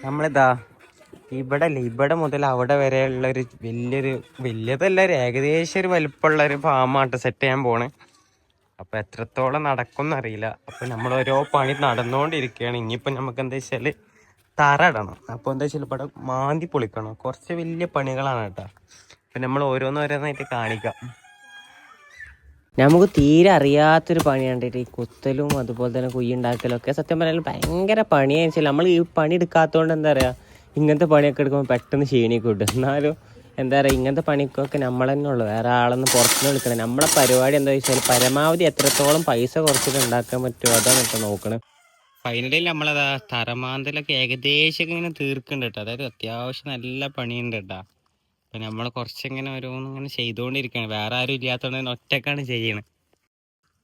നമ്മളിതാ ഇവിടെ മുതൽ അവിടെ വരെയുള്ള ഒരു വലിയതല്ല, ഏകദേശം ഒരു വലിപ്പമുള്ള ഒരു ഫാമായിട്ട് സെറ്റ് ചെയ്യാൻ പോണ്. അപ്പൊ എത്രത്തോളം നടക്കും അറിയില്ല. അപ്പൊ നമ്മൾ ഓരോ പണി നടന്നുകൊണ്ടിരിക്കുകയാണ്. ഇനിയിപ്പോ നമുക്ക് എന്താ വെച്ചാല് തറ ഇടണം. അപ്പൊ എന്താ വെച്ചാൽ ഇവിടെ മാന്തി പൊളിക്കണം. കുറച്ച് വലിയ പണികളാണ് കേട്ടോ. അപ്പൊ നമ്മൾ ഓരോന്നോരോന്നായിട്ട് കാണിക്കാം. നമുക്ക് തീരെ അറിയാത്തൊരു പണിയാണ് ഈ കുത്തലും അതുപോലെ തന്നെ കുയ്യുണ്ടാക്കലും ഒക്കെ. സത്യം പറഞ്ഞാൽ ഭയങ്കര പണിയാണെന്ന് വെച്ചാൽ നമ്മൾ ഈ പണി എടുക്കാത്തതുകൊണ്ട് എന്താ പറയുക, ഇങ്ങനത്തെ പണിയൊക്കെ എടുക്കുമ്പോൾ പെട്ടെന്ന് ക്ഷീണിക്കും കിട്ടും. എന്നാലും എന്താ പറയുക, ഇങ്ങനത്തെ പണിക്കൊക്കെ നമ്മൾ തന്നെ ഉള്ളു, വേറെ ആളൊന്നും പുറത്തുനിന്ന് എടുക്കണം. നമ്മളെ പരിപാടി എന്താ വെച്ചാൽ പരമാവധി എത്രത്തോളം പൈസ കുറച്ചിട്ട് ഉണ്ടാക്കാൻ പറ്റുമോ അതാണ് ഇപ്പോൾ നോക്കണം. ഫൈനലി നമ്മളതാ തറമാന്തലൊക്കെ ഏകദേശം ഇങ്ങനെ തീർക്കുന്നുണ്ട് കേട്ടോ. അതായത് അത്യാവശ്യം നല്ല പണിയുണ്ട് കേട്ടോ. അപ്പൊ നമ്മൾ കുറച്ചിങ്ങനെ ഓരോന്നിങ്ങനെ ചെയ്തുകൊണ്ടിരിക്കുകയാണ്. വേറെ ആരും ഇല്ലാത്തതുകൊണ്ട് തന്നെ ഒറ്റക്കാണ് ചെയ്യണത്.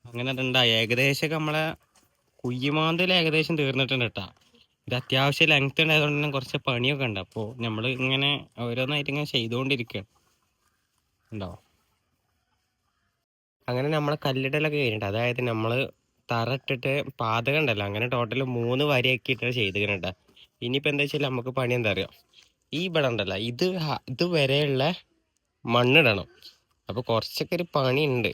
അങ്ങനെ അതുണ്ടായി. ഏകദേശം നമ്മളെ കുയ്യമാന്തൽ ഏകദേശം തീർന്നിട്ടുണ്ട് കേട്ടോ. ഇത് അത്യാവശ്യം ലെങ്ത് ഉണ്ടായതുകൊണ്ട് തന്നെ കുറച്ച് പണിയൊക്കെ ഉണ്ട്. അപ്പോൾ നമ്മൾ ഇങ്ങനെ ഓരോന്നായിട്ട് ഇങ്ങനെ ചെയ്തുകൊണ്ടിരിക്കുകയാണ്. ഉണ്ടോ? അങ്ങനെ നമ്മളെ കല്ലിടലൊക്കെ കഴിഞ്ഞിട്ട്, അതായത് നമ്മൾ തറ ഇട്ടിട്ട് പാതകം ഉണ്ടല്ലോ, അങ്ങനെ ടോട്ടൽ 3 വരിയാക്കിയിട്ടാണ് ചെയ്തിട്ടുണ്ട്. ഇനിയിപ്പോൾ എന്താ വെച്ചാൽ നമുക്ക് പണി എന്താ അറിയാം, ഈ ഇവിടെ ഉണ്ടല്ലോ ഇത് വരെയുള്ള മണ്ണിടണം. അപ്പൊ കുറച്ചൊക്കെ ഒരു പണി ഉണ്ട്.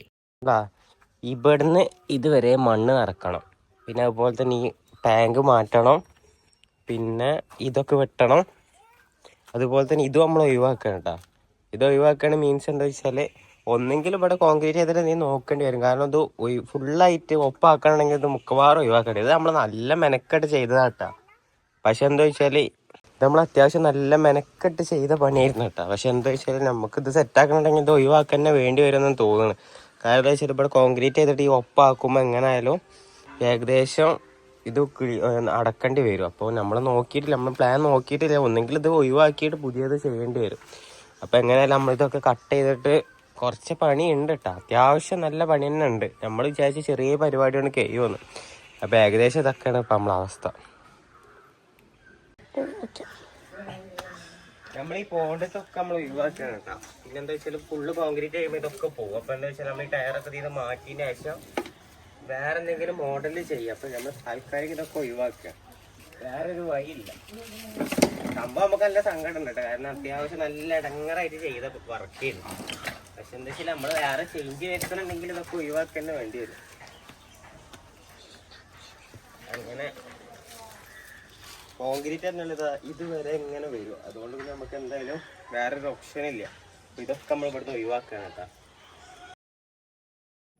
ഇവിടുന്ന് ഇതുവരെ മണ്ണ് നിറക്കണം. പിന്നെ അതുപോലെ തന്നെ ഈ ടാങ്ക് മാറ്റണം. പിന്നെ ഇതൊക്കെ വെട്ടണം. അതുപോലെ തന്നെ ഇത് നമ്മൾ ഒഴിവാക്കണം കേട്ടോ. ഇത് ഒഴിവാക്കണം മീൻസ് എന്താ വെച്ചാൽ ഒന്നെങ്കിലും ഇവിടെ കോൺക്രീറ്റ് ചെയ്തിട്ട് നീ നോക്കേണ്ടി വരും. കാരണം ഇത് ഫുള്ളായിട്ട് ഒപ്പാക്കണമെങ്കിൽ ഇത് മിക്കവാറും ഒഴിവാക്കേണ്ടി. ഇത് നമ്മൾ നല്ല മെനക്കെട്ട് ചെയ്തതാട്ടാ. പക്ഷെ എന്താ വെച്ചാൽ ഇത് നമ്മൾ അത്യാവശ്യം നല്ല മെനക്കെട്ട് ചെയ്ത പണിയായിരുന്നു കേട്ടോ. പക്ഷെ എന്താ വെച്ചാൽ നമുക്കിത് സെറ്റാക്കണമെങ്കിൽ ഇത് ഒഴിവാക്കാൻ തന്നെ വേണ്ടി വരുമെന്ന് തോന്നുന്നു. കാരണം എന്താ വെച്ചാൽ ഇവിടെ കോൺക്രീറ്റ് ചെയ്തിട്ട് ഈ ഒപ്പാക്കുമ്പോൾ എങ്ങനെയായാലും ഏകദേശം ഇത് അടക്കേണ്ടി വരും. അപ്പോൾ നമ്മൾ നോക്കിയിട്ടില്ല, നമ്മൾ പ്ലാൻ നോക്കിയിട്ടില്ല. ഒന്നെങ്കിൽ ഇത് ഒഴിവാക്കിയിട്ട് പുതിയത് ചെയ്യേണ്ടി വരും. അപ്പോൾ എങ്ങനെയായാലും നമ്മളിതൊക്കെ കട്ട് ചെയ്തിട്ട് കുറച്ച് പണിയുണ്ട് കേട്ടോ. അത്യാവശ്യം നല്ല പണി തന്നെ ഉണ്ട്. നമ്മൾ വിചാരിച്ച ചെറിയ പരിപാടിയാണ് കഴിയുമെന്ന്. അപ്പോൾ ഏകദേശം ഇതൊക്കെയാണ് ഇപ്പം നമ്മളെ അവസ്ഥ. നമ്മൾ ഈ പോണ്ടത്തൊക്കെ നമ്മൾ ഒഴിവാക്കുകയാണ് കേട്ടോ. പിന്നെ എന്താ വെച്ചാൽ ഫുള്ള് കോൺക്രീറ്റ് ചെയ്യുമ്പോൾ ഇതൊക്കെ പോകും. അപ്പോൾ എന്താ വെച്ചാൽ നമ്മൾ ഈ ടയറൊക്കെ ചെയ്ത് മാറ്റിയതിന് ശേഷം വേറെ എന്തെങ്കിലും മോഡലിൽ ചെയ്യുക. അപ്പോൾ നമ്മൾ താൽക്കാലിക ഇതൊക്കെ ഒഴിവാക്കുക. വേറൊരു വഴിയില്ല. സംഭവം നമുക്ക് നല്ല സങ്കടം ഉണ്ട് കേട്ടോ. കാരണം അത്യാവശ്യം നല്ല ഇടങ്ങറായിട്ട് ചെയ്ത വർക്ക് ചെയ്യുന്നു. പക്ഷെ എന്താ വെച്ചാൽ നമ്മൾ വേറെ ചേഞ്ച് വരുത്തണമെങ്കിൽ ഇതൊക്കെ ഒഴിവാക്കി തന്നെ വേണ്ടി വരും. അങ്ങനെ കോൺക്രീറ്റ് എന്നുള്ളത് ഇതുവരെ ഇങ്ങനെ വരും. അതുകൊണ്ട് പിന്നെ നമുക്ക് എന്തായാലും വേറൊരു ഓപ്ഷൻ ഇല്ല. ഇതൊക്കെ നമ്മൾ ഇവിടുന്ന് ഒഴിവാക്കുകയാണ് കേട്ടോ.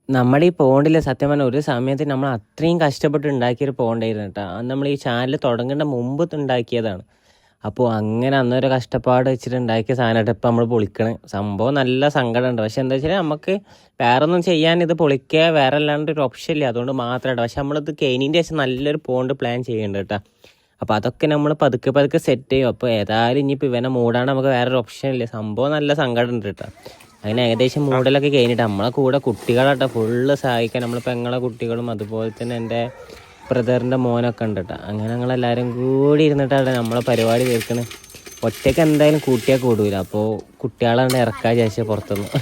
നമ്മുടെ ഈ പോണ്ടിൽ സത്യം പറഞ്ഞാൽ ഒരു സമയത്ത് നമ്മൾ അത്രയും കഷ്ടപ്പെട്ട് ഉണ്ടാക്കിയൊരു പോണ്ടായിരുന്നു കേട്ടോ. അത് നമ്മൾ ഈ ചാനൽ തുടങ്ങേണ്ട മുമ്പ് ഉണ്ടാക്കിയതാണ്. അപ്പോൾ അങ്ങനെ അന്നൊരു കഷ്ടപ്പാട് വെച്ചിട്ട് ഉണ്ടാക്കിയ സാധനമായിട്ട് ഇപ്പം നമ്മൾ പൊളിക്കണേ. സംഭവം നല്ല സങ്കടമുണ്ട്. പക്ഷെ എന്താ വെച്ചാൽ നമുക്ക് വേറെ ഒന്നും ചെയ്യാൻ ഇത് പൊളിക്കുക വേറെ അല്ലാണ്ട് ഒരു ഓപ്ഷൻ ഇല്ല. അതുകൊണ്ട് മാത്രമായിട്ട്. പക്ഷെ നമ്മളിത് കഴിഞ്ഞതിൻ്റെ ശേഷം നല്ലൊരു പോണ്ട് പ്ലാൻ ചെയ്യുന്നുണ്ട് കേട്ടോ. അപ്പോൾ അതൊക്കെ നമ്മൾ പതുക്കെ സെറ്റ് ചെയ്യും. അപ്പോൾ ഏതായാലും ഇനിയിപ്പോൾ ഇവനെ മൂടാണ്ട് നമുക്ക് വേറൊരു ഓപ്ഷൻ ഇല്ല. സംഭവം നല്ല സങ്കടമുണ്ട് കേട്ടോ. അങ്ങനെ ഏകദേശം മൂടലൊക്കെ കഴിഞ്ഞിട്ട് നമ്മളെ കൂടെ കുട്ടികളാട്ടോ ഫുള്ള് സഹായിക്കാൻ. നമ്മൾ പെങ്ങളെ കുട്ടികളും അതുപോലെ തന്നെ എൻ്റെ ബ്രദറിൻ്റെ മോനൊക്കെ ഉണ്ട് കേട്ടോ. അങ്ങനെ ഞങ്ങളെല്ലാവരും കൂടി ഇരുന്നിട്ടാണ് നമ്മളെ പരിപാടി തീർക്കുന്നത്. ഒറ്റയ്ക്ക് എന്തായാലും കൂട്ടിയാൽ കൂടൂല. അപ്പോൾ കുട്ടികളാണ് ഇറക്കാൻ വിചാരിച്ചത് പുറത്തുനിന്ന്.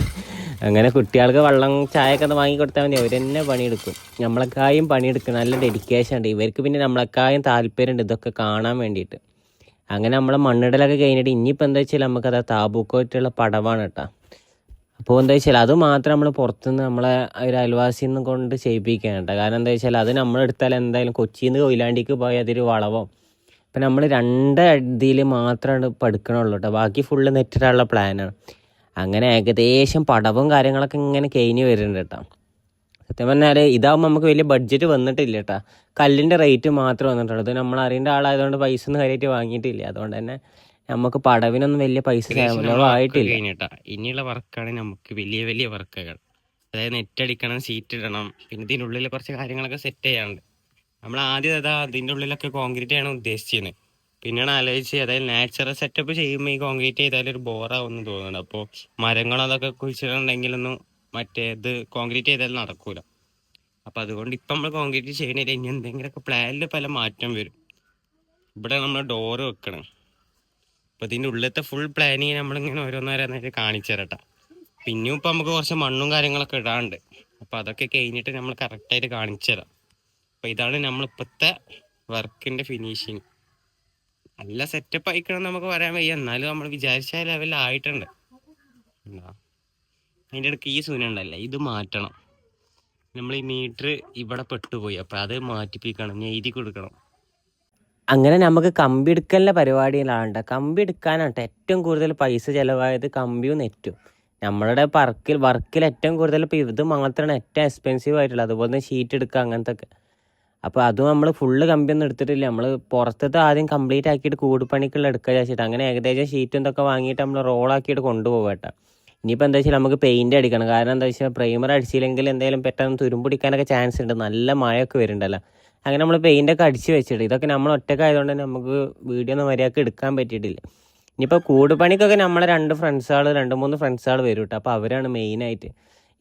അങ്ങനെ കുട്ടികൾക്ക് വെള്ളം ചായയൊക്കെ ഒന്ന് വാങ്ങി കൊടുത്താൽ മതി, അവർ തന്നെ പണിയെടുക്കും. നമ്മളെക്കായും പണിയെടുക്കും. നല്ല ഡെഡിക്കേഷൻ ഉണ്ട് ഇവർക്ക്. പിന്നെ നമ്മളെക്കായും താല്പര്യമുണ്ട് ഇതൊക്കെ കാണാൻ വേണ്ടിയിട്ട്. അങ്ങനെ നമ്മളെ മണ്ണിടലൊക്കെ കഴിഞ്ഞിട്ട് ഇനിയിപ്പോൾ എന്താ വെച്ചാൽ നമുക്കത് താബൂക്കോറ്റുള്ള പടവാണ് കേട്ടോ. അപ്പോൾ എന്താ വെച്ചാൽ അത് മാത്രം നമ്മൾ പുറത്തുനിന്ന് നമ്മളെ ഒരു അയൽവാസിയിൽ നിന്ന് കൊണ്ട് ചെയ്യിപ്പിക്കാൻ കേട്ടോ. കാരണം എന്താ വെച്ചാൽ അത് നമ്മളെടുത്താൽ എന്തായാലും കൊച്ചിയിൽ നിന്ന് കൊയിലാണ്ടിക്ക് പോയി അതൊരു വളവോ. ഇപ്പം നമ്മൾ 2 ഇതിൽ മാത്രമാണ് ഇപ്പോൾ എടുക്കണുള്ളൂ കേട്ടോ. ബാക്കി ഫുള്ള് നെറ്റിടാനുള്ള പ്ലാനാണ്. അങ്ങനെ ഏകദേശം പടവും കാര്യങ്ങളൊക്കെ ഇങ്ങനെ കഴിഞ്ഞ് വരുന്നുണ്ട് കേട്ടോ. സത്യം പറഞ്ഞാൽ ഇതാകുമ്പോൾ നമുക്ക് വലിയ ബഡ്ജറ്റ് വന്നിട്ടില്ല കേട്ടോ. കല്ലിൻ്റെ റേറ്റ് മാത്രം വന്നിട്ടുള്ളൂ. ഇത് നമ്മൾ അറിയേണ്ട ആളായതുകൊണ്ട് പൈസ ഒന്നും കാര്യമായിട്ട് വാങ്ങിയിട്ടില്ല. അതുകൊണ്ട് തന്നെ നമുക്ക് പടവിനൊന്നും വലിയ പൈസ ചിലവായിട്ടില്ല. ഇനിയുള്ള വർക്കാണ് നമുക്ക് വലിയ വർക്കുകൾ. അതായത് നെറ്റ് അടിക്കണം, സീറ്റ് ഇടണം, പിന്നെ ഇതിൻ്റെ ഉള്ളിൽ കുറച്ച് കാര്യങ്ങളൊക്കെ സെറ്റ് ചെയ്യാനുണ്ട്. നമ്മൾ ആദ്യം അതിൻ്റെ ഉള്ളിലൊക്കെ കോൺക്രീറ്റ് ആണ് ഉദ്ദേശിച്ചത്. പിന്നെയാണ് ആലോചിച്ച് അതായത് നാച്ചുറൽ സെറ്റപ്പ് ചെയ്യുമ്പോൾ ഈ കോൺക്രീറ്റ് ചെയ്താൽ ഒരു ബോറാവുമെന്ന് തോന്നുന്നുണ്ട്. അപ്പോൾ മരങ്ങളും അതൊക്കെ കുഴിച്ചിട്ടുണ്ടെങ്കിലൊന്നും ഇത് കോൺക്രീറ്റ് ചെയ്താൽ നടക്കൂല. അപ്പം അതുകൊണ്ട് ഇപ്പം നമ്മൾ കോൺക്രീറ്റ് ചെയ്യണില്ല. ഇനി എന്തെങ്കിലുമൊക്കെ പ്ലാനിൽ പല മാറ്റം വരും. ഇവിടെ നമ്മൾ ഡോറ് വെക്കണം. അപ്പോൾ ഇതിൻ്റെ ഉള്ളിലത്തെ ഫുൾ പ്ലാനിങ് നമ്മളിങ്ങനെ ഓരോന്നോരോന്നായിട്ട് കാണിച്ചു തരട്ടെ. പിന്നെയും ഇപ്പം നമുക്ക് കുറച്ച് മണ്ണും കാര്യങ്ങളൊക്കെ ഇടാണ്ട്. അപ്പോൾ അതൊക്കെ കഴിഞ്ഞിട്ട് നമ്മൾ കറക്റ്റായിട്ട് കാണിച്ചു തരാം. അപ്പോൾ ഇതാണ് നമ്മളിപ്പോഴത്തെ വർക്കിൻ്റെ ഫിനിഷിങ്. നല്ല സെറ്റപ്പ് ആയിക്കണം നമുക്ക് പറയാൻ വയ്യ, എന്നാലും നമ്മൾ വിചാരിച്ച ലെവലിലായിട്ടുണ്ട്. അതിൻ്റെ ഇടയ്ക്ക് ഈ സൂന ഉണ്ടല്ലേ, ഇത് മാറ്റണം. നമ്മൾ ഈ മീറ്റർ ഇവിടെ പെട്ടുപോയി, അപ്പം അത് മാറ്റിപ്പിക്കണം, എഴുതി കൊടുക്കണം. അങ്ങനെ നമുക്ക് കമ്പി എടുക്കലിൻ്റെ പരിപാടിയിലാണ്. കമ്പി എടുക്കാനാണ് ഏറ്റവും കൂടുതൽ പൈസ ചിലവായത്, കമ്പിയും നെറ്റും. നമ്മളുടെ വർക്കിൽ ഏറ്റവും കൂടുതൽ ഇപ്പോൾ ഇത് മാത്രമാണ് ഏറ്റവും എക്സ്പെൻസീവ് ആയിട്ടുള്ളത്. അതുപോലെ തന്നെ ഷീറ്റ് എടുക്കുക അങ്ങനത്തെ ഒക്കെ. അപ്പോൾ അതും നമ്മൾ ഫുള്ള് കമ്പിയൊന്നും എടുത്തിട്ടില്ല. നമ്മൾ പുറത്തത്തെ ആദ്യം കംപ്ലീറ്റ് ആക്കിയിട്ട് കൂടുപണിക്കുള്ള എടുക്കുക വെച്ചിട്ട് അങ്ങനെ ഏകദേശം ഷീറ്റും ഇതൊക്കെ വാങ്ങിയിട്ട് നമ്മൾ റോളാക്കിയിട്ട് കൊണ്ടുപോകും കേട്ടോ. ഇനിയിപ്പോൾ എന്താ വെച്ചാൽ നമുക്ക് പെയിൻറ്റ് അടിക്കണം. കാരണം എന്താ വെച്ചാൽ പ്രൈമർ അടിച്ചില്ലെങ്കിൽ എന്തെങ്കിലും പെട്ടെന്ന് തുരുമ്പിടിക്കാനൊക്കെ ചാൻസ് ഉണ്ട്, നല്ല മഴയൊക്കെ വരുന്നുണ്ടല്ലോ. അങ്ങനെ നമ്മൾ പെയിൻ്റൊക്കെ അടിച്ച് വെച്ചിട്ട് ഇതൊക്കെ നമ്മൾ ഒറ്റക്കായതുകൊണ്ട് തന്നെ നമുക്ക് വീഡിയോ ഒന്നും മര്യാദക്ക് എടുക്കാൻ പറ്റിയിട്ടില്ല. ഇനിയിപ്പോൾ കൂടുപണിക്കൊക്കെ നമ്മളെ 2 3 ഫ്രണ്ട്സുകൾ വരും കേട്ടോ. അപ്പോൾ അവരാണ് മെയിനായിട്ട്.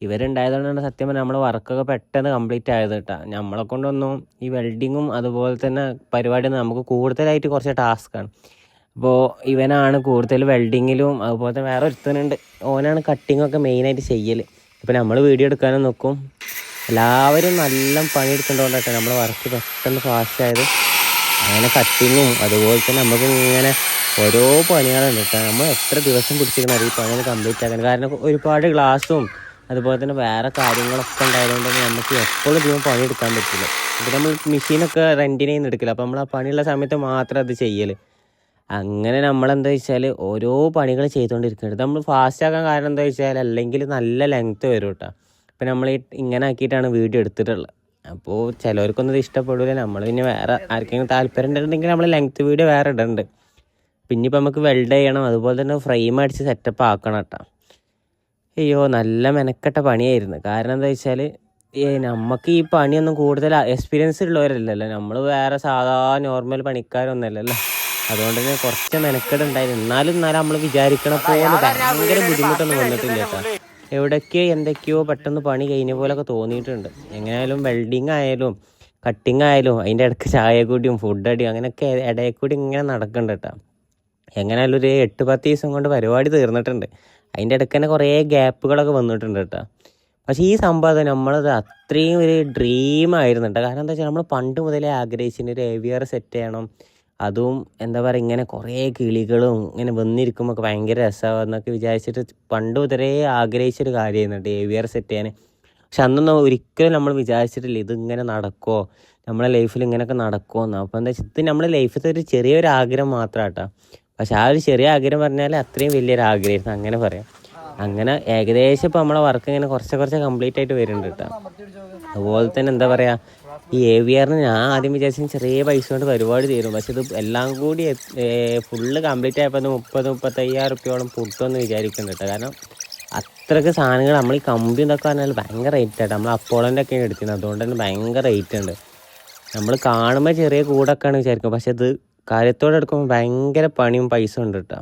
ഇവരുണ്ടായതുകൊണ്ടാണ് സത്യം പറഞ്ഞാൽ നമ്മൾ വർക്കൊക്കെ പെട്ടെന്ന് കംപ്ലീറ്റ് ആയത് കേട്ടോ. നമ്മളെ കൊണ്ടൊന്നും ഈ വെൽഡിങ്ങും അതുപോലെ തന്നെ പരിപാടിയൊന്നും നമുക്ക് കൂടുതലായിട്ട് കുറച്ച് ടാസ്ക്കാണ്. അപ്പോൾ ഇവനാണ് കൂടുതൽ വെൽഡിങ്ങിലും അതുപോലെ തന്നെ വേറെ ഒരുത്തനുണ്ട്, ഓനാണ് കട്ടിങ്ങൊക്കെ മെയിനായിട്ട് ചെയ്യൽ. ഇപ്പോൾ നമ്മൾ വീഡിയോ എടുക്കാനും നോക്കും. എല്ലാവരും നല്ല പണിയെടുക്കേണ്ടതുകൊണ്ടാട്ടെ നമ്മൾ വർക്ക് പെട്ടെന്ന് ഫാസ്റ്റായത്. അങ്ങനെ കട്ടിങ്ങും അതുപോലെ തന്നെ നമുക്ക് ഇങ്ങനെ ഓരോ പണികളുണ്ട് കേട്ടോ. നമ്മൾ എത്ര ദിവസം പിടിച്ചിരിക്കണം ഈ പണി കംപ്ലീറ്റ് ആക്കാൻ. കാരണം ഒരുപാട് ഗ്ലാസും അതുപോലെ തന്നെ വേറെ കാര്യങ്ങളൊക്കെ ഉണ്ടായതുകൊണ്ട് തന്നെ നമുക്ക് എപ്പോഴും ഇതിനും പണിയെടുക്കാൻ പറ്റില്ല. ഇപ്പോൾ നമ്മൾ മെഷീനൊക്കെ റെൻറ്റിന് എടുക്കില്ല, അപ്പോൾ നമ്മൾ ആ പണിയുള്ള സമയത്ത് മാത്രം അത് ചെയ്യൽ. അങ്ങനെ നമ്മളെന്താ വെച്ചാൽ ഓരോ പണികൾ ചെയ്തുകൊണ്ടിരിക്കുന്നുണ്ട്. നമ്മൾ ഫാസ്റ്റ് ആക്കാൻ കാരണം എന്താ വെച്ചാൽ അല്ലെങ്കിൽ നല്ല ലെങ്ത്ത് വരും കേട്ടോ. അപ്പം നമ്മൾ ഇങ്ങനെ ആക്കിയിട്ടാണ് വീഡിയോ എടുത്തിട്ടുള്ളത്. അപ്പോൾ ചിലവർക്കൊന്നും ഇത് ഇഷ്ടപ്പെടില്ല. നമ്മൾ പിന്നെ വേറെ ആർക്കെങ്കിലും താല്പര്യം ഉണ്ടെങ്കിൽ നമ്മൾ ലെങ്ത്ത് വീഡിയോ വേറെ ഇടുന്നുണ്ട്. പിന്നെ ഇപ്പം നമുക്ക് വെൽഡ് ചെയ്യണം, അതുപോലെ തന്നെ ഫ്രെയിം അടിച്ച് സെറ്റപ്പ് ആക്കണം കേട്ടോ. അയ്യോ നല്ല മെനക്കെട്ട പണിയായിരുന്നു. കാരണം എന്താ വെച്ചാൽ നമുക്ക് ഈ പണിയൊന്നും കൂടുതൽ എക്സ്പീരിയൻസ് ഉള്ളവരല്ലല്ലോ, നമ്മൾ വേറെ സാധാ നോർമൽ പണിക്കാരൊന്നുമല്ലല്ലോ. അതുകൊണ്ട് തന്നെ കുറച്ച് മെനക്കെടുണ്ടായിരുന്നു. എന്നാലും നമ്മൾ വിചാരിക്കണ പോലെ ഭയങ്കര ബുദ്ധിമുട്ടൊന്നും വന്നിട്ടില്ല കേട്ടോ. എവിടേക്കോ എന്തൊക്കെയോ പെട്ടെന്ന് പണി കഴിഞ്ഞ പോലൊക്കെ തോന്നിയിട്ടുണ്ട്. എങ്ങനെയായാലും വെൽഡിങ് ആയാലും കട്ടിങ് ആയാലും അതിൻ്റെ ഇടയ്ക്ക് ചായ കൂടിയും ഫുഡ് അടിയും അങ്ങനെയൊക്കെ ഇടയിൽ കൂടി ഇങ്ങനെ നടക്കുന്നുണ്ട് കേട്ടോ. എങ്ങനെയായാലും ഒരു 8-10 ദിവസം കൊണ്ട് പരിപാടി തീർന്നിട്ടുണ്ട്. അതിൻ്റെ ഇടയ്ക്ക് തന്നെ കുറേ ഗ്യാപ്പുകളൊക്കെ വന്നിട്ടുണ്ട് കേട്ടോ. പക്ഷേ ഈ സംഭവം നമ്മളത് അത്രയും ഒരു ഡ്രീമായിരുന്നു കേട്ടോ. കാരണം എന്താ വെച്ചാൽ നമ്മൾ പണ്ട് മുതലേ ആഗ്രഹിച്ചിട്ട് ഒരു AVR സെറ്റ് ചെയ്യണം, അതും എന്താ പറയുക ഇങ്ങനെ കുറേ കിളികളും ഇങ്ങനെ വന്നിരിക്കുമ്പോൾ ഭയങ്കര രസമാണെന്നൊക്കെ വിചാരിച്ചിട്ട് പണ്ട് മുതലേ ആഗ്രഹിച്ചൊരു കാര്യമായിരുന്നു കേട്ടോ AVR സെറ്റ് ചെയ്യാൻ. പക്ഷെ അന്നൊന്നും ഒരിക്കലും നമ്മൾ വിചാരിച്ചിട്ടില്ല ഇതിങ്ങനെ നടക്കുമോ, നമ്മളെ ലൈഫിൽ ഇങ്ങനെയൊക്കെ നടക്കുമോ എന്ന്. അപ്പോൾ എന്താ വെച്ചാൽ ഇത് നമ്മുടെ ലൈഫിലത്തെ ഒരു ചെറിയൊരു ആഗ്രഹം മാത്രം കേട്ടോ. പക്ഷെ ആ ഒരു ചെറിയ ആഗ്രഹം പറഞ്ഞാൽ അത്രയും വലിയൊരു ആഗ്രഹമായിരുന്നു അങ്ങനെ പറയാം. അങ്ങനെ ഏകദേശം ഇപ്പോൾ നമ്മളെ വർക്ക് ഇങ്ങനെ കുറച്ച് കംപ്ലീറ്റ് ആയിട്ട് വരുന്നുണ്ട് കേട്ടോ. അതുപോലെ തന്നെ എന്താ പറയുക, ഈ AVRന് ഞാൻ ആദ്യം വിചാരിച്ച ചെറിയ പൈസ കൊണ്ട് പരിപാടി തീരും. പക്ഷെ ഇത് എല്ലാം കൂടി ഫുള്ള് കംപ്ലീറ്റ് ആയപ്പോൾ 30-35 റുപ്യോളം പൊട്ടുമെന്ന് വിചാരിക്കുന്നുണ്ട് കേട്ടോ. കാരണം അത്രയ്ക്ക് സാധനങ്ങൾ നമ്മൾ ഈ കമ്പി എന്നൊക്കെ പറഞ്ഞാൽ ഭയങ്കര റേറ്റ് ആയിട്ട് നമ്മൾ അപ്പോളൻ്റെ ഒക്കെയാണ് എടുക്കുന്നത്. അതുകൊണ്ട് തന്നെ ഭയങ്കര റേറ്റ് ഉണ്ട്. നമ്മൾ കാണുമ്പോൾ ചെറിയ കൂടൊക്കെയാണ് വിചാരിക്കും, പക്ഷെ ഇത് കാര്യത്തോടെ എടുക്കുമ്പോൾ ഭയങ്കര പണിയും പൈസ ഉണ്ട് കേട്ടോ.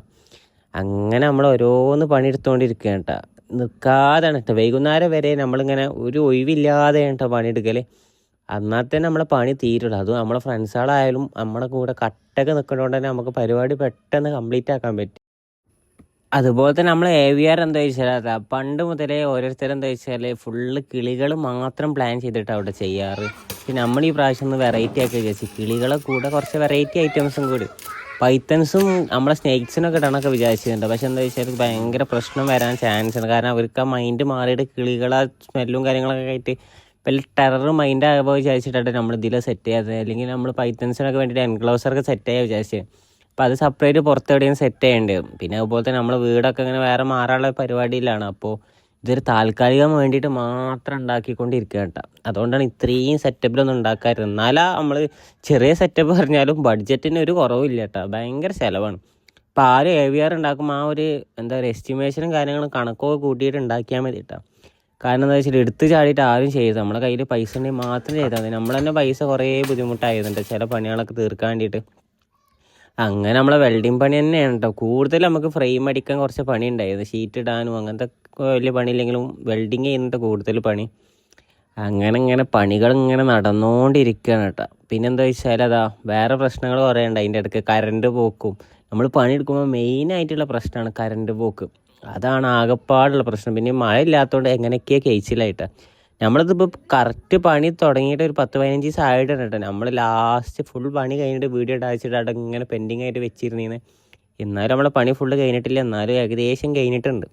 അങ്ങനെ നമ്മൾ ഓരോന്ന് പണിയെടുത്തുകൊണ്ടിരിക്കുകയാണ് കേട്ടോ. നിൽക്കാതാണ് കേട്ടോ, വൈകുന്നേരം വരെ നമ്മളിങ്ങനെ ഒരു ഒഴിവില്ലാതെയാണ് കേട്ടോ പണിയെടുക്കൽ. എന്നാൽ തന്നെ നമ്മളെ പണി തീരുള്ളൂ. അതും നമ്മളെ ഫ്രണ്ട്സുകളായാലും നമ്മുടെ കൂടെ കട്ടൊക്കെ നിൽക്കുന്നതുകൊണ്ട് തന്നെ നമുക്ക് പരിപാടി പെട്ടെന്ന് കംപ്ലീറ്റ് ആക്കാൻ പറ്റും. അതുപോലെ തന്നെ നമ്മൾ AVR എന്താ വെച്ചാൽ പണ്ട് മുതലേ ഓരോരുത്തരും എന്താ വെച്ചാൽ ഫുള്ള് കിളികൾ മാത്രം പ്ലാൻ ചെയ്തിട്ടാണ് അവിടെ ചെയ്യാറ്. പിന്നെ നമ്മൾ ഈ പ്രാവശ്യം ഒന്ന് വെറൈറ്റി ആക്കി വിചാരിച്ചു, കിളികളെ കൂടെ കുറച്ച് വെറൈറ്റി ഐറ്റംസും കൂടി പൈത്തൻസും നമ്മളെ സ്നേക്സിനൊക്കെ ഇടണമൊക്കെ വിചാരിച്ചിട്ടുണ്ട്. പക്ഷെ എന്താ വെച്ചാൽ ഭയങ്കര പ്രശ്നം വരാൻ ചാൻസ് ഉണ്ട്. കാരണം അവർക്ക് ആ മൈൻഡ് മാറിയിട്ട് കിളികളെ സ്മെല്ലും കാര്യങ്ങളൊക്കെ ആയിട്ട് വലിയ ടെറർ മൈൻഡ് ആകുമ്പോൾ വിചാരിച്ചിട്ടാണ് നമ്മൾ ഇതിൽ സെറ്റ് ചെയ്യാത്തത്. അല്ലെങ്കിൽ നമ്മൾ പൈത്തൻസിനൊക്കെ വേണ്ടിയിട്ട് എൻക്ലോസറൊക്കെ സെറ്റ് ചെയ്യാൻ വിചാരിച്ചത്. അപ്പോൾ അത് സെപ്പറേറ്റ് പുറത്ത് എവിടെയും സെറ്റ് ചെയ്യേണ്ടി വരും. പിന്നെ അതുപോലെ തന്നെ നമ്മൾ വീടൊക്കെ ഇങ്ങനെ വേറെ മാറാനുള്ള പരിപാടിയിലാണ്. അപ്പോൾ ഇതൊരു താൽക്കാലികം വേണ്ടിയിട്ട് മാത്രം ഉണ്ടാക്കിക്കൊണ്ടിരിക്കുക കേട്ടോ. അതുകൊണ്ടാണ് ഇത്രയും സെറ്റപ്പിലൊന്നും ഉണ്ടാക്കാറ്. എന്നാലാ നമ്മൾ ചെറിയ സെറ്റപ്പ് പറഞ്ഞാലും ബഡ്ജറ്റിന് ഒരു കുറവില്ല കേട്ടോ, ഭയങ്കര ചിലവാണ്. അപ്പോൾ ആരും AVR ഉണ്ടാക്കുമ്പോൾ ആ ഒരു എന്താ പറയുക എസ്റ്റിമേഷനും കാര്യങ്ങളും കണക്കൊക്കെ കൂട്ടിയിട്ട് ഉണ്ടാക്കിയാൽ മതി കേട്ടോ. കാരണം എന്താ വെച്ചാൽ എടുത്ത് ചാടിയിട്ട് ആരും ചെയ്ത് നമ്മുടെ കയ്യിൽ പൈസ ഉണ്ടെങ്കിൽ മാത്രം ചെയ്താൽ മതി. നമ്മൾ തന്നെ പൈസ കുറേ ബുദ്ധിമുട്ടായതുണ്ട് ചില പണികളൊക്കെ തീർക്കാൻ വേണ്ടിയിട്ട്. അങ്ങനെ നമ്മളെ വെൽഡിങ് പണി തന്നെയാണ് കേട്ടോ കൂടുതൽ. നമുക്ക് ഫ്രെയിം അടിക്കാൻ കുറച്ച് പണി ഉണ്ടായത്, ഷീറ്റ് ഇടാനും അങ്ങനത്തെ വലിയ പണിയില്ലെങ്കിലും വെൽഡിങ് ചെയ്യുന്നത് കൂടുതൽ പണി. അങ്ങനെ പണികൾ ഇങ്ങനെ നടന്നുകൊണ്ടിരിക്കുകയാണ് കേട്ടോ. പിന്നെന്താ വെച്ചാൽ അതാ വേറെ പ്രശ്നങ്ങൾ കുറേ ഉണ്ട് അതിൻ്റെ ഇടയ്ക്ക്. കറണ്ട് പോക്കും നമ്മൾ പണിയെടുക്കുമ്പോൾ മെയിനായിട്ടുള്ള പ്രശ്നമാണ് കറണ്ട് പോക്ക്. അതാണ് ആകെപ്പാടുള്ള പ്രശ്നം. പിന്നെ മഴ ഇല്ലാത്തതുകൊണ്ട് എങ്ങനെയൊക്കെയാണ് കഴിച്ചിലായിട്ടാണ്. നമ്മളിതിപ്പോൾ കറക്റ്റ് പണി തുടങ്ങിയിട്ട് ഒരു 10-15 ദിവസം ആയിട്ടുണ്ട് കേട്ടോ. നമ്മൾ ലാസ്റ്റ് ഫുൾ പണി കഴിഞ്ഞിട്ട് വീഡിയോ ഇടാച്ചിട്ട് അവിടെ ഇങ്ങനെ പെൻഡിങ് ആയിട്ട് വെച്ചിരുന്നേന്ന്. എന്നാലും നമ്മളെ പണി ഫുള്ള് കഴിഞ്ഞിട്ടില്ല, എന്നാലും ഏകദേശം കഴിഞ്ഞിട്ടുണ്ട്.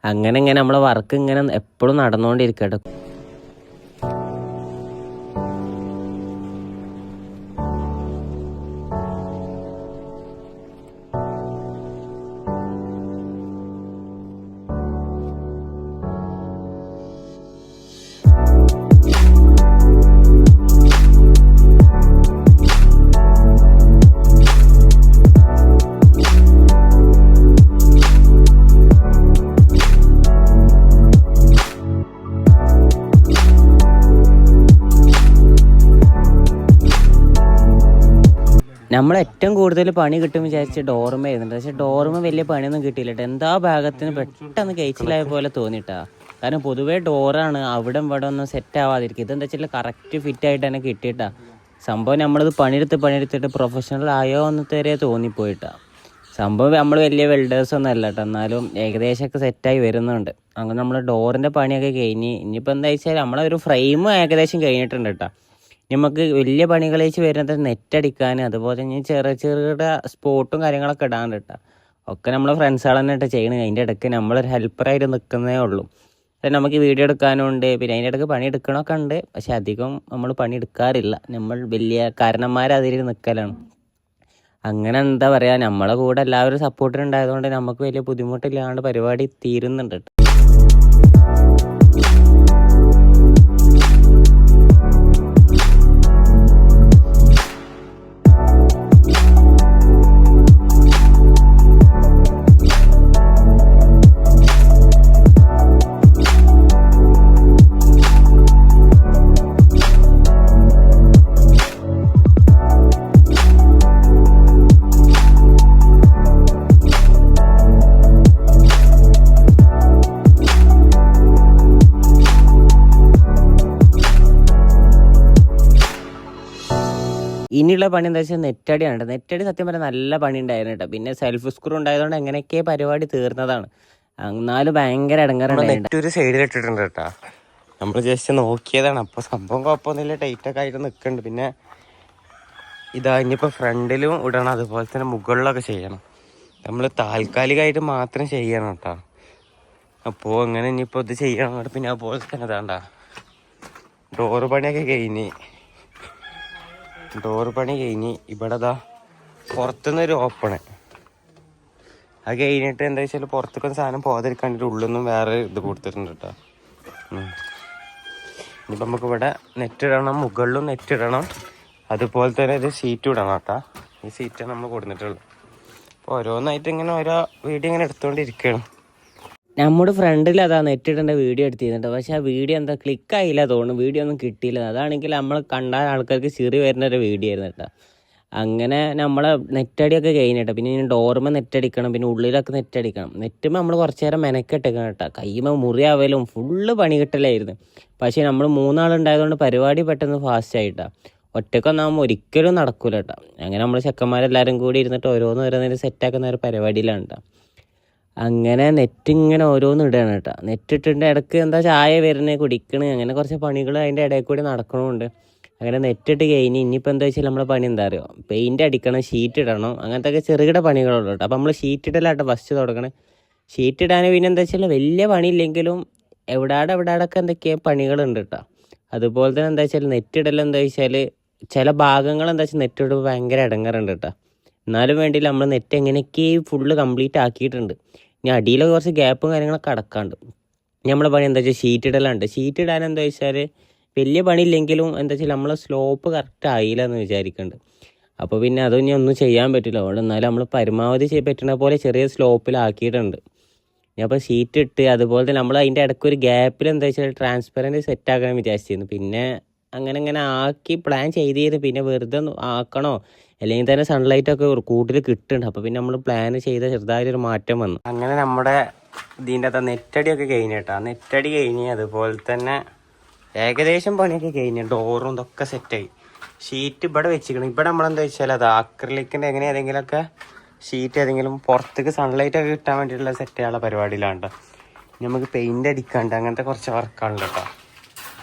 അങ്ങനെ ഇങ്ങനെ നമ്മളെ വർക്ക് ഇങ്ങനെ എപ്പോഴും നടന്നുകൊണ്ടിരിക്കട്ടെ. നമ്മൾ ഏറ്റവും കൂടുതൽ പണി കിട്ടും വിചാരിച്ച് ഡോർമ ആയിരുന്നുണ്ട്. പക്ഷേ ഡോർമ വലിയ പണിയൊന്നും കിട്ടിയില്ല കേട്ടോ. എന്താ ഭാഗത്തിന് പെട്ടെന്ന് കഴിച്ചിലായ പോലെ തോന്നിയിട്ടാ. കാരണം പൊതുവേ ഡോറാണ് അവിടെ ഇവിടെ ഒന്നും സെറ്റ് ആവാതിരിക്കും. ഇതെന്താ വെച്ചാൽ കറക്റ്റ് ഫിറ്റായിട്ട് തന്നെ കിട്ടിയിട്ടാ. സംഭവം നമ്മളിത് പണിയെടുത്തിട്ട് പ്രൊഫഷണൽ ആയോ എന്നത്തേരെ തോന്നിപ്പോയിട്ടാ. സംഭവം നമ്മൾ വലിയ വെൽഡേഴ്സൊന്നും അല്ല കേട്ടോ, എന്നാലും ഏകദേശമൊക്കെ സെറ്റായി വരുന്നുണ്ട്. അങ്ങനെ നമ്മൾ ഡോറിൻ്റെ പണിയൊക്കെ കഴിഞ്ഞ് ഇനിയിപ്പോൾ എന്താ വെച്ചാൽ നമ്മളെ ഒരു ഫ്രെയിം ഏകദേശം കഴിഞ്ഞിട്ടുണ്ട് കേട്ടോ. നമുക്ക് വലിയ പണികൾ വെച്ച് വരുന്നത് നെറ്റടിക്കാൻ, അതുപോലെ തന്നെ ചെറുകിട സ്പോട്ടും കാര്യങ്ങളൊക്കെ ഇടാൻ കേട്ടോ. ഒക്കെ നമ്മളെ ഫ്രണ്ട്സുകൾ തന്നെ കേട്ടോ ചെയ്യണത്. അതിൻ്റെ ഇടയ്ക്ക് നമ്മളൊരു ഹെൽപ്പറായിട്ട് നിൽക്കുന്നതേ ഉള്ളൂ. നമുക്ക് വീഡിയോ എടുക്കാനുണ്ട്, പിന്നെ അതിൻ്റെ ഇടയ്ക്ക് പണി എടുക്കണമൊക്കെ ഉണ്ട്. പക്ഷെ അധികം നമ്മൾ പണി എടുക്കാറില്ല, നമ്മൾ വലിയ കാരണന്മാരതിൽ നിൽക്കലാണ്. അങ്ങനെ എന്താ പറയുക, നമ്മളെ കൂടെ എല്ലാവരും സപ്പോർട്ടിനുണ്ടായതുകൊണ്ട് നമുക്ക് വലിയ ബുദ്ധിമുട്ടില്ലാണ്ട് പരിപാടി തീരുന്നുണ്ട് കേട്ടോ. ഇനിയുള്ള പണി എന്താ വെച്ചാൽ നെറ്റടിയാണ്. നെറ്റടി സത്യം പറഞ്ഞാൽ നല്ല പണി ഉണ്ടായിരുന്നു കേട്ടോ. പിന്നെ സെൽഫ് സ്ക്രൂ ഉണ്ടായതുകൊണ്ട് എങ്ങനെയൊക്കെ പരിപാടി തീർന്നതാണ്. എന്നാലും ഭയങ്കര ഇടങ്ങാറുണ്ടായിരുന്നു. നെറ്റ് ഒരു സൈഡിൽ ഇട്ടിട്ടുണ്ട് കേട്ടോ. നമ്മൾ ജസ്റ്റ് നോക്കിയതാണ്. അപ്പോൾ സംഭവം കുഴപ്പമൊന്നുമില്ല, ടൈറ്റൊക്കെ ആയിട്ട് നിൽക്കുന്നുണ്ട്. പിന്നെ ഇതാ ഇനിയിപ്പോൾ ഫ്രണ്ടിലും ഇടണം, അതുപോലെ തന്നെ മുകളിലൊക്കെ ചെയ്യണം. നമ്മൾ താൽക്കാലികമായിട്ട് മാത്രം ചെയ്യണം കേട്ടോ. അപ്പോൾ അങ്ങനെ ഇനിയിപ്പോൾ ഇത് ചെയ്യണം. പിന്നെ അതുപോലെ തന്നെ ഇതാണ്ട ഡോറ് പണിയൊക്കെ കഴിഞ്ഞ് ഇവിടെ ദാ പുറത്തുനിന്നൊരു ഓപ്പണ് അത് കഴിഞ്ഞിട്ട് എന്താ വെച്ചാൽ പുറത്തേക്കൊന്നും സാധനം പോകാതിരിക്കാണ്ടിട്ട് ഉള്ളൊന്നും വേറെ ഇത് കൊടുത്തിട്ടുണ്ട് കേട്ടോ. ഇനിയിപ്പോൾ നമുക്ക് ഇവിടെ നെറ്റ് ഇടണം, മുകളിലും നെറ്റ് ഇടണം, അതുപോലെ തന്നെ ഇത് സീറ്റ് ഇടണം കേട്ടോ. ഈ സീറ്റാണ് നമ്മൾ കൊടുത്തിട്ടുള്ളത്. അപ്പോൾ ഓരോന്നായിട്ട് ഇങ്ങനെ ഓരോ വീഡിയോ ഇങ്ങനെ എടുത്തുകൊണ്ടിരിക്കുകയാണ്. നമ്മുടെ ഫ്രണ്ടിൽ അതാ നെറ്റിടേണ്ട വീഡിയോ എടുത്തിരുന്നുണ്ട്. പക്ഷെ ആ വീഡിയോ എന്താ ക്ലിക്കായില്ല തോന്നുന്നു, വീഡിയോ ഒന്നും കിട്ടിയില്ല. അതാണെങ്കിൽ നമ്മൾ കണ്ടാൽ ആൾക്കാർക്ക് ചിറി വരുന്നൊരു വീഡിയോ ആയിരുന്നു കേട്ടോ. അങ്ങനെ നമ്മളെ നെറ്റടിയൊക്കെ കഴിഞ്ഞിട്ടോ. പിന്നെ ഇനി ഡോർമ നെറ്റടിക്കണം, പിന്നെ ഉള്ളിലൊക്കെ നെറ്റടിക്കണം. നെറ്റുമ്പോൾ നമ്മൾ കുറച്ച് നേരം മെനക്കെട്ടിക്കണം കേട്ടോ. കൈമ മുറിയാവലും ഫുള്ള് പണി കിട്ടലായിരുന്നു. പക്ഷേ നമ്മൾ 3 ആളുണ്ടായതുകൊണ്ട് പരിപാടി പെട്ടെന്ന് ഫാസ്റ്റ് ആയിട്ടാണ്. ഒറ്റക്കൊന്നാകുമ്പോൾ ഒരിക്കലും നടക്കൂല കേട്ടോ. അങ്ങനെ നമ്മൾ ചെക്കന്മാരെല്ലാവരും കൂടി ഇരുന്നിട്ട് ഓരോന്നേരം സെറ്റാക്കുന്ന ഒരു പരിപാടിയിലാണ് കേട്ടോ. അങ്ങനെ നെറ്റ് ഇങ്ങനെ ഓരോന്ന് ഇടുകയാണ് കേട്ടോ. നെറ്റ് ഇട്ടിട്ട് ഇടയ്ക്ക് എന്താ ചായ വരുന്നത് കുടിക്കണ്, അങ്ങനെ കുറച്ച് പണികൾ അതിൻ്റെ ഇടയിൽ കൂടി നടക്കണമുണ്ട്. അങ്ങനെ നെറ്റിട്ട് കഴിഞ്ഞ് ഇനിയിപ്പോൾ എന്താ വെച്ചാൽ നമ്മളെ പണി എന്താ അറിയോ, പെയിൻറ്റ് അടിക്കണം, ഷീറ്റ് ഇടണം, അങ്ങനത്തെ ചെറുകിട പണികളുള്ളൂ കേട്ടോ. അപ്പോൾ നമ്മൾ ഷീറ്റ് ഇടലാട്ടോ ഫസ്റ്റ് തുടങ്ങണേ. ഷീറ്റ് ഇടാൻ പിന്നെ എന്താ വെച്ചാൽ വലിയ പണിയില്ലെങ്കിലും എവിടാടൊക്കെ എന്തൊക്കെയോ പണികളുണ്ട് കേട്ടോ. അതുപോലെ തന്നെ എന്താ വെച്ചാൽ നെറ്റ് ഇടൽ എന്താ വെച്ചാൽ ചില ഭാഗങ്ങൾ എന്താ വെച്ചാൽ നെറ്റ് ഇടുമ്പോൾ ഭയങ്കര ഇടങ്ങറുണ്ട് കേട്ടോ. എന്നാലും വേണ്ടിയില്ല, നമ്മൾ നെറ്റ് എങ്ങനെയൊക്കെ ഫുള്ള് കംപ്ലീറ്റ് ആക്കിയിട്ടുണ്ട്. ഇനി അടിയിലൊക്കെ കുറച്ച് ഗ്യാപ്പും കാര്യങ്ങളൊക്കെ അടക്കാണ്ട്. നമ്മളെ പണി എന്താ വെച്ചാൽ ഷീറ്റ് ഇടലുണ്ട്. ഷീറ്റ് ഇടാൻ എന്താ വെച്ചാൽ വലിയ പണിയില്ലെങ്കിലും എന്താ വെച്ചാൽ നമ്മളെ സ്ലോപ്പ് കറക്റ്റ് ആയില്ല എന്ന് വിചാരിക്കുന്നുണ്ട്. അപ്പോൾ പിന്നെ അതൊന്നും ഒന്നും ചെയ്യാൻ പറ്റില്ല. അവിടെ എന്നാലും നമ്മൾ പരമാവധി പറ്റുന്ന പോലെ ചെറിയ സ്ലോപ്പിലാക്കിയിട്ടുണ്ട്. ഞാൻ അപ്പോൾ ഷീറ്റ് ഇട്ട് അതുപോലെ തന്നെ നമ്മൾ അതിൻ്റെ ഇടയ്ക്ക് ഒരു ഗ്യാപ്പിൽ എന്താ വെച്ചാൽ ട്രാൻസ്പെറൻറ്റ് സെറ്റ് ആക്കാൻ വിചാരിച്ചിരുന്നു. പിന്നെ അങ്ങനെ ആക്കി പ്ലാൻ ചെയ്തിരുന്നു. പിന്നെ വെറുതെ ആക്കണോ അല്ലെങ്കിൽ തന്നെ സൺലൈറ്റൊക്കെ കൂടുതൽ കിട്ടുന്നുണ്ട്. അപ്പോൾ പിന്നെ നമ്മൾ പ്ലാൻ ചെയ്ത ചെറുതായൊരു മാറ്റം വന്നു. അങ്ങനെ നമ്മുടെ ഇതിൻ്റെ അകത്ത് നെറ്റടിയൊക്കെ കഴിഞ്ഞിട്ടാ. നെറ്റടി കഴിഞ്ഞ് അതുപോലെ തന്നെ ഏകദേശം പണിയൊക്കെ കഴിഞ്ഞ് ഡോറും ഇതൊക്കെ സെറ്റായി. ഷീറ്റ് ഇവിടെ വെച്ചിരിക്കണം. ഇവിടെ നമ്മളെന്താ വെച്ചാൽ അത് ആക്രിലിക്കിൻ്റെ എങ്ങനെ ഏതെങ്കിലുമൊക്കെ ഷീറ്റ് ഏതെങ്കിലും പുറത്തേക്ക് സൺലൈറ്റൊക്കെ കിട്ടാൻ വേണ്ടിയിട്ടുള്ള സെറ്റ് ചെയ്യാനുള്ള പരിപാടിയിലാണ്. നമുക്ക് പെയിൻ്റ് അടിക്കാണ്ട് അങ്ങനത്തെ കുറച്ച് വർക്കാണല്ലോ കേട്ടോ.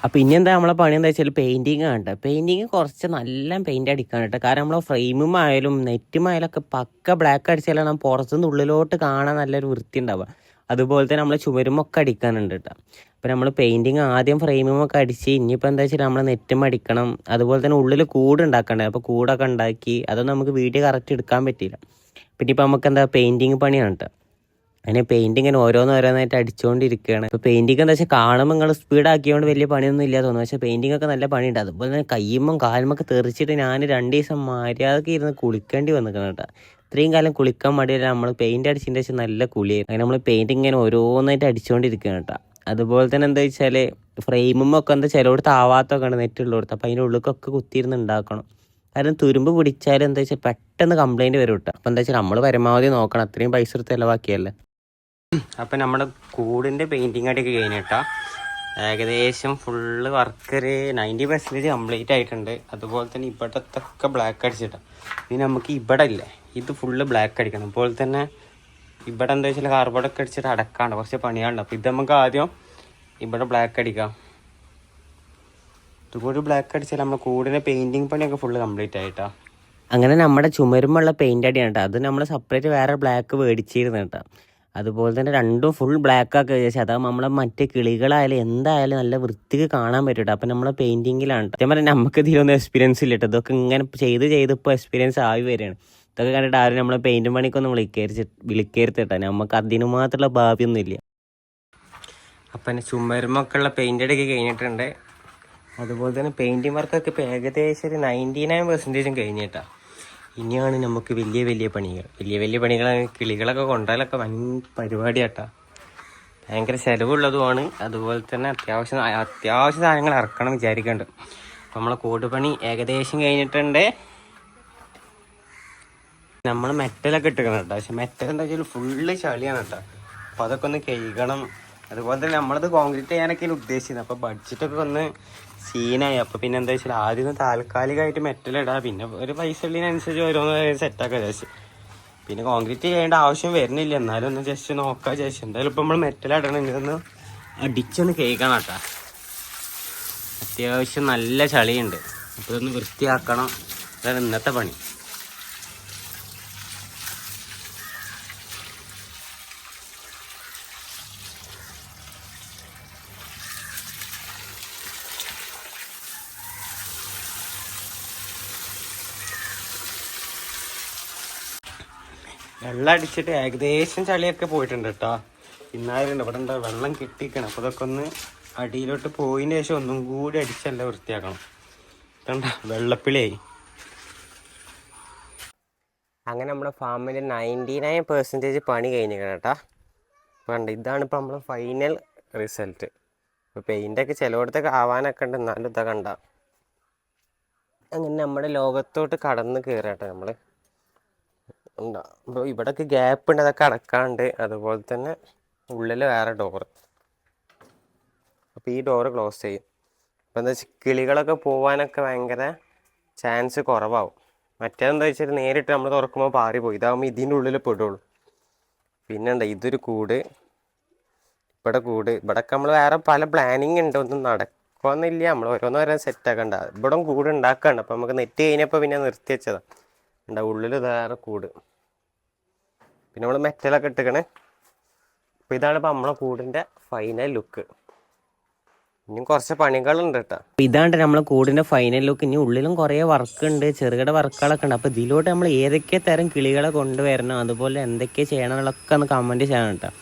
അപ്പോൾ ഇനി എന്താ നമ്മളെ പണി എന്താ വെച്ചാൽ പെയിൻറ്റിങ് ആണ്. പെയിൻറ്റിങ് കുറച്ച് നല്ല പെയിൻറ്റ് അടിക്കാൻ കേട്ടോ. കാരണം നമ്മളെ ഫ്രെയിമുമായാലും നെറ്റുമായാലും ഒക്കെ പക്ക ബ്ലാക്ക് അടിച്ചാലാണ് നമ്മൾ പുറത്തുനിന്ന് ഉള്ളിലോട്ട് കാണാൻ നല്ലൊരു വൃത്തി ഉണ്ടാവുക. അതുപോലെ തന്നെ നമ്മൾ ചുമരുമൊക്കെ അടിക്കാനുണ്ട് കേട്ടോ. അപ്പോൾ നമ്മൾ പെയിൻറ്റിങ് ആദ്യം ഫ്രെയിമുമൊക്കെ അടിച്ച് ഇനിയിപ്പോൾ എന്താ വെച്ചാൽ നമ്മൾ നെറ്റും അടിക്കണം. അതുപോലെ തന്നെ ഉള്ളിൽ കൂട് ഉണ്ടാക്കണ്ടേ. അപ്പോൾ കൂടൊക്കെ ഉണ്ടാക്കി അതൊന്നും നമുക്ക് വീഡിയോ കറക്റ്റ് എടുക്കാൻ പറ്റിയില്ല. പിന്നെ ഇപ്പോൾ നമുക്ക് എന്താ പെയിൻറ്റിങ് പണിയാണ് കേട്ടോ. അങ്ങനെ പെയിൻറ്റിങ്ങിന് ഓരോന്നോരോന്നായിട്ട് അടിച്ചുകൊണ്ടിരിക്കുകയാണ്. ഇപ്പോൾ പെയിൻറ്റിങ് എന്താ വെച്ചാൽ കാണുമ്പോൾ നിങ്ങൾ സ്പീഡാക്കിയതുകൊണ്ട് വലിയ പണിയൊന്നും ഇല്ല തോന്നുന്നു. പക്ഷേ പെയിൻറ്റിങ് ഒക്കെ നല്ല പണിയുണ്ട്. അതുപോലെ തന്നെ കയ്യുമ്പം കാലുമൊക്കെ തെറിച്ചിട്ട് ഞാൻ 2 ദിവസം മര്യാദക്ക് ഇരുന്ന് കുളിക്കേണ്ടി വന്നിരിക്കണം കേട്ടോ. ഇത്രയും കാലം കുളിക്കാൻ മടിയല്ല. നമ്മൾ പെയിൻറ്റ് അടിച്ചതിൻ്റെ ശേഷം നല്ല കുളിയായിരുന്നു. അങ്ങനെ നമ്മൾ പെയിൻറ്റിങ് ഇങ്ങനെ ഓരോന്നായിട്ട് അടിച്ചുകൊണ്ടിരിക്കുകയാണ് കേട്ടോ. അതുപോലെ തന്നെ എന്താ വെച്ചാൽ ഫ്രെയിമുമൊക്കെ എന്താ ചിലയിടത്ത് ആവാത്തൊക്കെ ഉണ്ട് നെറ്റുള്ളടത്ത്. അപ്പോൾ അതിൻ്റെ ഉള്ളിലൊക്കെ കുത്തിയിരുന്ന് ഉണ്ടാക്കണം. കാരണം തുരുമ്പ് പിടിച്ചാൽ എന്താ വെച്ചാൽ പെട്ടെന്ന് കംപ്ലയിൻറ്റ് വരും കേട്ടോ. അപ്പോൾ എന്താ വെച്ചാൽ നമ്മൾ പരമാവധി നോക്കണം. അത്രയും പൈസ എടുത്ത് ചിലവാക്കിയല്ലേ. അപ്പം നമ്മുടെ കൂടിൻ്റെ പെയിൻറ്റിങ് അടിയൊക്കെ കഴിഞ്ഞിട്ടാ ഏകദേശം ഫുള്ള് വർക്ക് ഒരു 90% കംപ്ലീറ്റ് ആയിട്ടുണ്ട്. അതുപോലെ തന്നെ ഇവിടത്തൊക്കെ ബ്ലാക്ക് അടിച്ചിട്ടാണ്. ഇനി നമുക്ക് ഇവിടെ ഇല്ലേ ഇത് ഫുള്ള് ബ്ലാക്ക് അടിക്കണം. അതുപോലെ തന്നെ ഇവിടെ എന്താ വെച്ചാൽ കാർബോർഡൊക്കെ അടിച്ചിട്ട് അടക്കാണ്ട് കുറച്ച് പണിയാണ്ട്. അപ്പോൾ ഇത് നമുക്ക് ആദ്യം ഇവിടെ ബ്ലാക്ക് അടിക്കാം. ഇതുകൂടി ബ്ലാക്ക് അടിച്ചാൽ നമ്മുടെ കൂടിൻ്റെ പെയിൻറ്റിങ് പണിയൊക്കെ ഫുള്ള് കംപ്ലീറ്റ് ആയിട്ടാ. അങ്ങനെ നമ്മുടെ ചുമരുമുള്ള പെയിൻ്റ് അടിയാണ് കേട്ടോ. അത് നമ്മൾ സെപ്പറേറ്റ് വേറെ ബ്ലാക്ക് മേടിച്ചിരുന്നു കേട്ടോ. അതുപോലെ തന്നെ രണ്ടും ഫുൾ ബ്ലാക്ക് ആക്കുക വിചാരിച്ചാൽ അതാകുമ്പോൾ നമ്മളെ മറ്റേ കിളികളായാലും എന്തായാലും നല്ല വൃത്തിക്ക് കാണാൻ പറ്റും കേട്ടോ. അപ്പം നമ്മളെ പെയിൻറ്റിങ്ങിലാണ് സത്യം പറഞ്ഞാൽ നമുക്ക് ഇതിലൊന്നും എക്സ്പീരിയൻസ് ഇല്ല കേട്ടോ. ഇതൊക്കെ ഇങ്ങനെ ചെയ്ത് ഇപ്പോൾ എക്സ്പീരിയൻസ് ആയി വരികയാണ്. ഇതൊക്കെ കണ്ടിട്ട് ആരും നമ്മളെ പെയിൻറ്റ് പണിക്കൊന്നും വിളിക്കരുത് കേട്ടോ. നമുക്ക് അതിന് മാത്രമുള്ള ഭാവിയൊന്നും ഇല്ല. അപ്പം ചുമരുമൊക്കെ ഉള്ള പെയിൻ്റ് അടിയൊക്കെ കഴിഞ്ഞിട്ടുണ്ട്. അതുപോലെ തന്നെ പെയിൻറ്റിങ് വർക്കൊക്കെ ഇപ്പോൾ ഏകദേശം ഒരു 99% കഴിഞ്ഞിട്ടാ. ഇനിയാണ് നമുക്ക് വലിയ പണികൾ. കിളികളൊക്കെ കൊണ്ടാലൊക്കെ വൻ പരിപാടിയാട്ടാ. ഭയങ്കര ചിലവുള്ളതുമാണ്. അതുപോലെ തന്നെ അത്യാവശ്യം സാധനങ്ങൾ ഇറക്കണം വിചാരിക്കുന്നുണ്ട്. അപ്പം നമ്മളെ കൂട്ടുപണി ഏകദേശം കഴിഞ്ഞിട്ടുണ്ട്. നമ്മൾ മെറ്റലൊക്കെ ഇട്ടിക്കണം കേട്ടോ. പക്ഷെ മെറ്റൽ എന്താ വെച്ചാൽ ഫുള്ള് ചളിയാണ് കേട്ടോ. അപ്പോൾ അതൊക്കെ ഒന്ന് കഴുകണം. അതുപോലെ തന്നെ നമ്മളത് കോൺക്രീറ്റ് ചെയ്യാനൊക്കെയാണ് ഉദ്ദേശിച്ചത്. അപ്പോൾ ബഡ്ജറ്റൊക്കെ ഒന്ന് സീനായി. അപ്പോൾ പിന്നെ എന്താ വെച്ചാൽ ആദ്യം താൽക്കാലികമായിട്ട് മെറ്റലിടാം. പിന്നെ ഒരു പൈസ ഉള്ളതിനനുസരിച്ച് ഓരോന്ന് സെറ്റാക്കുക വിചാരിച്ചു. പിന്നെ കോൺക്രീറ്റ് ചെയ്യേണ്ട ആവശ്യം വരുന്നില്ല. എന്നാലും ഒന്ന് ജസ്റ്റ് നോക്കാം വിചാരിച്ചു. എന്തായാലും ഇപ്പോൾ നമ്മൾ മെറ്റലിടണം. ഇതൊന്ന് അടിച്ചൊന്ന് കേൾക്കണം കേട്ടോ. അത്യാവശ്യം നല്ല ചളിയുണ്ട്. അപ്പോൾ ഇതൊന്ന് വൃത്തിയാക്കണം. അതാണ് ഇന്നത്തെ പണി. വെള്ളം അടിച്ചിട്ട് ഏകദേശം ചളിയൊക്കെ പോയിട്ടുണ്ട് കേട്ടോ. ഇന്നാലും ഇവിടെ എന്താ വെള്ളം കിട്ടിക്കണം. അപ്പോൾ ഇതൊക്കെ ഒന്ന് അടിയിലോട്ട് പോയതിന് ശേഷം ഒന്നും കൂടി അടിച്ചല്ല വൃത്തിയാക്കണം. ഇതണ്ട വെള്ളപ്പിളിയായി. അങ്ങനെ നമ്മുടെ ഫാമിൽ 99% പണി കഴിഞ്ഞിരിക്കണം കേട്ടോ. വേണ്ട ഇതാണ് ഇപ്പോൾ നമ്മൾ ഫൈനൽ റിസൾട്ട്. ഇപ്പോൾ പെയിൻ്റൊക്കെ ചിലയിടത്തൊക്കെ ആവാനൊക്കെ ഉണ്ട്. എന്നാലും ഇതൊക്കെ കണ്ട അങ്ങനെ നമ്മുടെ ലോകത്തോട്ട് കടന്ന് കയറാട്ടോ നമ്മൾ. ഉണ്ടാവും. അപ്പോൾ ഇവിടെയൊക്കെ ഗ്യാപ്പ് ഉണ്ട്. അതൊക്കെ അടക്കാണ്ട്. അതുപോലെ തന്നെ ഉള്ളിൽ വേറെ ഡോറ്. അപ്പോൾ ഈ ഡോറ് ക്ലോസ് ചെയ്യും. അപ്പോൾ എന്താ വെച്ചാൽ കിളികളൊക്കെ പോകാനൊക്കെ ഭയങ്കര ചാൻസ് കുറവാകും. മറ്റേതെന്താ വെച്ചാൽ നേരിട്ട് നമ്മൾ തുറക്കുമ്പോൾ പാറി പോയി. ഇതാകുമ്പോൾ ഇതിൻ്റെ ഉള്ളിൽ പെടുള്ളൂ. പിന്നെ എന്താ ഇതൊരു കൂട്, ഇവിടെ കൂട്. ഇവിടെയൊക്കെ നമ്മൾ വേറെ പല പ്ലാനിങ് ഉണ്ട്. ഒന്നും നടക്കുമെന്നില്ല. നമ്മൾ ഓരോന്നോരോ സെറ്റാക്കണ്ട. ഇവിടെ കൂട് ഉണ്ടാക്കണ്ട. അപ്പോൾ നമുക്ക് നെറ്റ് കഴിഞ്ഞപ്പോൾ പിന്നെ നിർത്തി വെച്ചതാണ്. ഉണ്ടാവും ഉള്ളിൽ വേറെ കൂട്. പിന്നെ നമ്മൾ മെറ്റലൊക്കെ ഇട്ടിക്കണേ. അപ്പോൾ ഇതാണ് ഇപ്പോൾ നമ്മളെ കൂടിൻ്റെ ഫൈനൽ ലുക്ക്. ഇനി കുറച്ച് പണികളുണ്ട് കേട്ടോ. ഇതാണ് നമ്മളെ കൂടിൻ്റെ ഫൈനൽ ലുക്ക്. ഇനി ഉള്ളിലും കുറേ വർക്ക് ഉണ്ട്, ചെറുകിട വർക്കുകളൊക്കെ ഉണ്ട്. അപ്പോൾ ഇതിലോട്ട് നമ്മൾ ഏതൊക്കെ തരം കിളികളെ കൊണ്ടുവരണം, അതുപോലെ എന്തൊക്കെ ചെയ്യണം എന്നുള്ളതൊക്കെ ഒന്ന് കമൻറ്റ് ചെയ്യണം കേട്ടോ.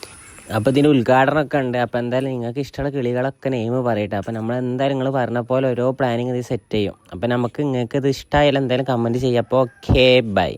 അപ്പോൾ ഇതിൻ്റെ ഉദ്ഘാടനമൊക്കെ ഉണ്ട്. അപ്പോൾ എന്തായാലും നിങ്ങൾക്ക് ഇഷ്ടമുള്ള കിളികളൊക്കെ നെയിം പറയട്ടെ. അപ്പോൾ നമ്മൾ എന്തായാലും നിങ്ങൾ പറഞ്ഞ പോലെ ഓരോ പ്ലാനിങ് ഇത് സെറ്റ് ചെയ്യും. അപ്പോൾ നമുക്ക് നിങ്ങൾക്ക് ഇത് ഇഷ്ടമായാലും എന്തായാലും കമൻറ്റ് ചെയ്യാം. അപ്പോൾ ഓക്കെ ബൈ.